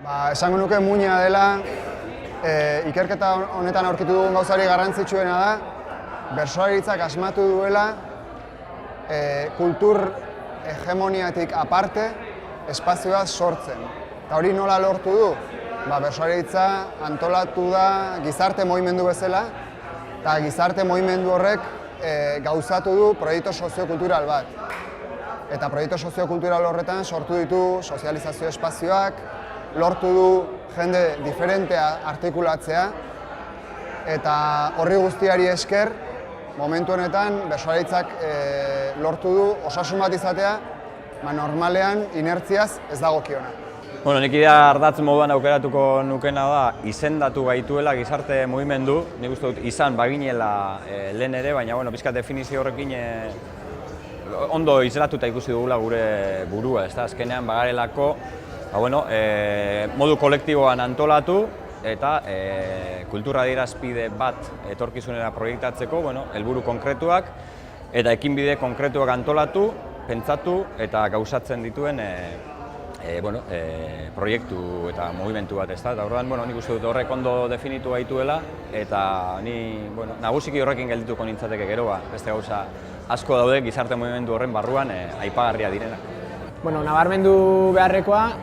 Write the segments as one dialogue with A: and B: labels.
A: Esango nuke muina dela, ikerketa honetan aurkitu dugun gauzari garrantzitsuena da, bertsolaritzak asmatu duela kultur hegemoniatik aparte espazioa sortzen. Eta hori nola lortu du? Bertsolaritza antolatu da gizarte mugimendu bezala, eta gizarte mugimendu horrek gauzatu du proiektu soziokultural bat. Eta proiektu soziokultural horretan sortu ditu sozializazio espazioak, lortu du jende diferentea artikulatzea, eta horri guztiari esker, momentu honetan bertsolaritzak lortu du osasun bat izatea, normalean inertziaz ez dagokiona.
B: Nik idea ardatz moduan aukeratuko nukena da, izendatu gaituela gizarte mugimendu, nik uste dut izan baginela lehen ere, baina pixkat definizio horrekin ondo izlatuta ikusi dugula gure burua, azkenean bagarelako modu kolektiboan antolatu eta kultura adierazpide bat etorkizunera proiektatzeko helburu konkretuak eta ekinbide konkretuak antolatu, pentsatu eta gauzatzen dituen proiektu eta mugimendu bat, eta orduan nik uste dut horrek ondo definitu gaituela eta ni nagusiki horrekin geldituko nintzateke gero, beste gauza asko daude gizarte mugimendu horren barruan aipagarria direnak.
C: Nabarmendu beharrekoa,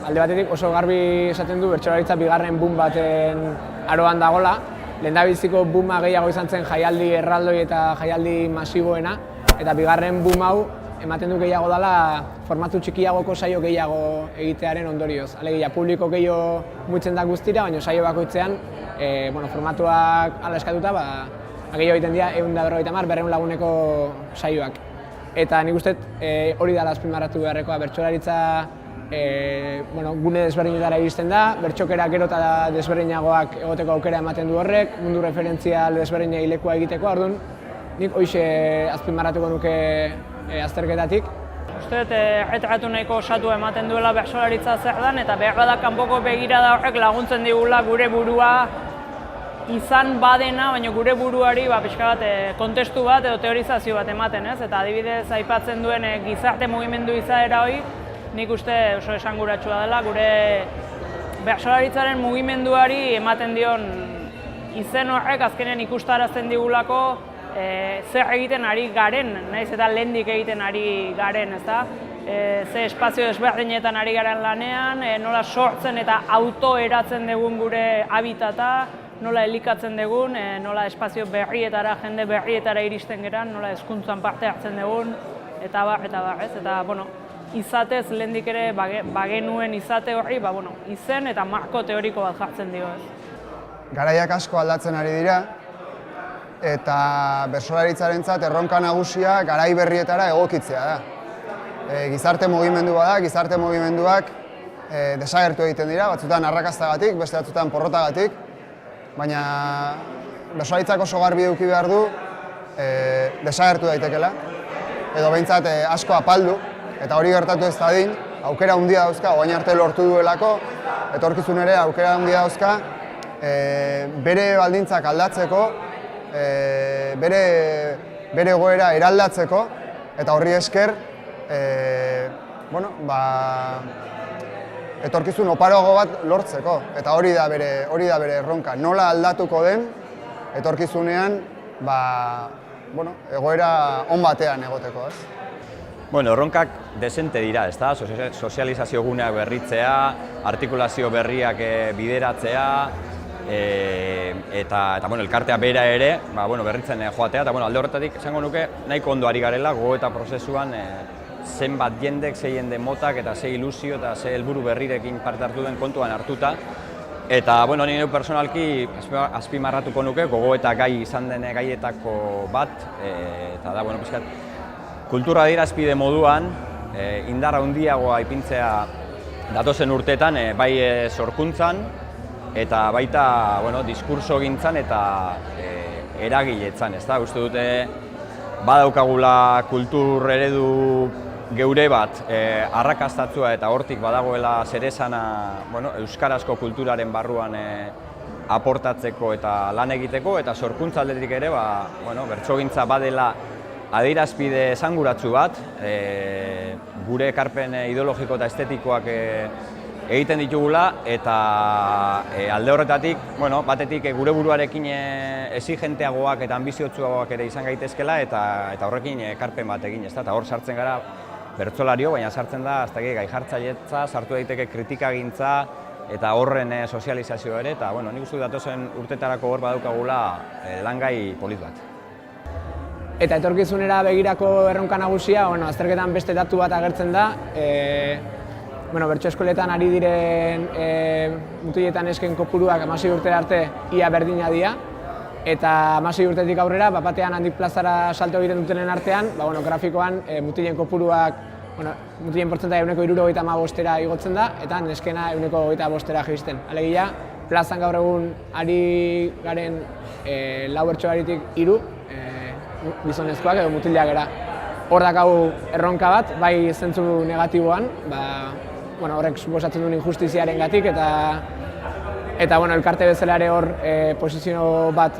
C: alde batetik oso garbi esaten du bertsolaritza bigarren boom baten aroan dagola. Lehendabiziko booma gehiago izan zen jaialdi erraldoi eta jaialdi masiboena, eta bigarren boom hau ematen du gehiago dela formatu txikiagoko saio gehiago egitearen ondorioz. Alegia, publiko gehiago muitzen da guztira, baina saio bakoitzean formatuak ala eskatuta, gehiago egiten dira 150, 200 laguneko saioak. Eta nik uste hori dela azpimarratu beharrekoa, bertsolaritza gune desberdinetara iristen da, bertsokera gero eta desberdinagoak egoteko aukera ematen du horrek, mundu referentzial desberdinei lekua egiteko, orduan nik hoxe azpimarratuko nuke azterketatik.
D: Uste dut erretratu nahiko osatu ematen duela bertsolaritza zer dan, eta behar da kanpoko begirada horrek laguntzen digula gure burua izan badena, baina gure buruari pixka bat kontestu bat edo teorizazio bat ematen, ez? Eta adibidez aipatzen duen gizarte mugimendu izaera hori, nik uste oso esanguratsua dela, gure bertsolaritzaren mugimenduari ematen dion izen horrek azkenean ikustarazten digulako zer egiten ari garen, nahiz eta lehendik egiten ari garen, ezta? Ze espazio desberdinetan ari garen lanean, nola sortzen eta autoeratzen dugun gure habitata, nola elikatzen dugun, nola espazio berrietara, jende berrietara iristen geran, nola hezkuntzan parte hartzen dugun, eta bar, ez? Eta, izatez lehendik ere bagenuen izate horri, izen eta marko teoriko bat jartzen dio, ez?
A: Garaiak asko aldatzen ari dira, eta bertsolaritzarentzat erronka nagusia garai berrietara egokitzea da. Gizarte mugimendu bada, gizarte mugimenduak desagertu egiten dira, batzutan arrakastagatik, beste batzutan porrotagatik, baina bertsolaritzak oso garbi eduki behar du desagertu daitekela, edo behintzat asko apaldu, eta hori gertatu ez dadin, aukera handia dauzka, orain arte lortu duelako, etorkizun ere aukera handia dauzka, bere baldintzak aldatzeko, bere egoera eraldatzeko, eta horri esker etorkizun oparoago bat lortzeko, eta hori da bere erronka. Nola aldatuko den etorkizunean egoera on batean egoteko, ez?
B: Erronkak desente dira, ezta? Sozializazio guneak berritzea, artikulazio berriak bideratzea, eta elkartea bera ere berritzen joatea, eta alde horretatik esango nuke nahiko ondo ari garela gogoeta prozesuan zenbat jendek, ze jende motak eta ze ilusio eta ze helburu berrirekin parte hartu den kontuan hartuta. Eta nire personalki azpimarratuko nuke gogoeta gai izan den gaietako bat, eta da, pixkat, kultura adierazpide moduan indar handiagoa ipintzea datozen urteetan, bai sorkuntzan, eta baita diskursogintzan eta eragiletzan, ezta? Uste dute badaukagula kultur eredu geure bat arrakastatzua eta hortik badagoela zeresana euskarazko kulturaren barruan aportatzeko eta lan egiteko, eta sorkuntza aldetik ere bertsogintza badela adierazpide esanguratsu bat, gure ekarpen ideologiko eta estetikoak egiten ditugula eta alde horretatik, bueno, batetik gure buruarekin exigenteagoak eta anbiziotsuagoak ere izan gaitezkela eta horrekin ekarpen bat egin, ezta? Eta hor sartzen gara bertsolario, baina sartzen da gai jartzailetza, sartu daiteke kritikagintza eta horren sozializazio ere, eta bueno, nik uste datozen urtetarako hor badaukagula langai polit bat.
C: Eta etorkizunera begirako erronka nagusia, azterketan beste datu bat agertzen da, bertso eskoletan ari diren mutiletan esken kopuruak 16 urtera arte ia berdina dira, eta 16 urtetik aurrera, batean handik plazara salto egiten dutenen artean, grafikoan mutilen kopuruak, mutilen portzentaia 75%ra igotzen da, eta neskena 25%ra jaisten. Alegia, plazan gaur egun ari garen 4 bertsolaritik 3 gizonezkoak edo mutilak gara. Hor dakagu erronka bat, bai zentzu negatiboan, horrek suposatzen duen injustiziarengatik eta elkarte bezala ere hor posizio bat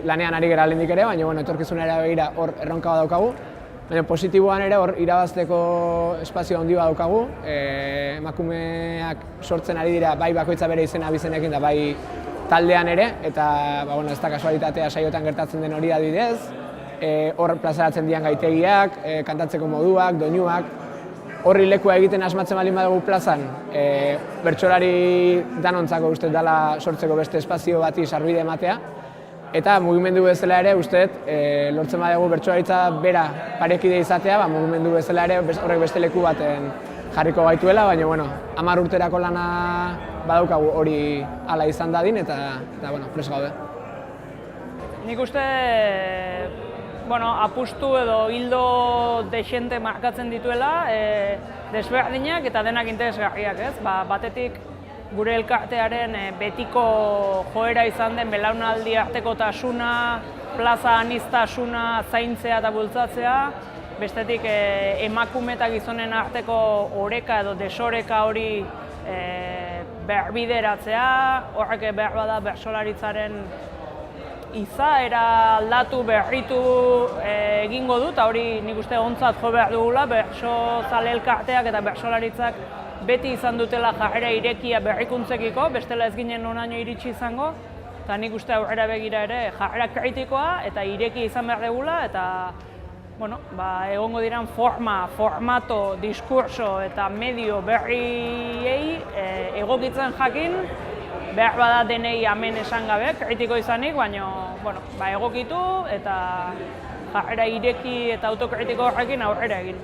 C: lanean ari gara lehendik ere, baina etorkizunera begira hor erronka bat daukagu. Baina positiboan ere hor irabazteko espazio handi bat daukagu, emakumeak sortzen ari dira bai bakoitza bere izena abizenekin da bai taldean ere, eta ez da kasualitatea saiotan gertatzen den hori adibidez, hor plazaratzen dian gaitegiak, kantatzeko moduak, doinuak, horri lekua egiten asmatzen baldin badugu plazan, bertsolari danontzako uste dela sortzeko beste espazio bati sarbide ematea, eta mugimendu bezala ere uste lortzen badugu bertsolaritza bera parekide izatea, mugimendu bezala ere horrek beste leku baten jarriko gaituela, baina 10 urterako lana badaukagu hori hala izan dadin eta prest gaude.
D: Nik uste apustu edo hildo dexente markatzen dituela, desberdinak eta denak interesgarriak, ez? Batetik gure elkartearen betiko joera izan den belaunaldi artekotasuna, plaza aniztasuna zaintzea eta bultzatzea, bestetik emakume eta gizonen arteko oreka edo desoreka hori berbideratzea, horrek behar bada bertsolaritzaren izaera aldatu berritu egingo dut, eta hori nik uste ontzat jo behar dugula, bertsozale elkarteak eta bertsolaritzak beti izan dutela jarrera irekia berrikuntzekiko, bestela ez ginen noraino iritsi izango, eta nik uste aurrera begira ere jarrera kritikoa eta ireki izan behar dugula, eta egongo diran formato, diskurso eta medio berriei egokitzen jakin, behar bada denei amen esan gabe, kritiko izanik, baina egokitu eta jarrera ireki eta autokritiko horrekin aurrera egin.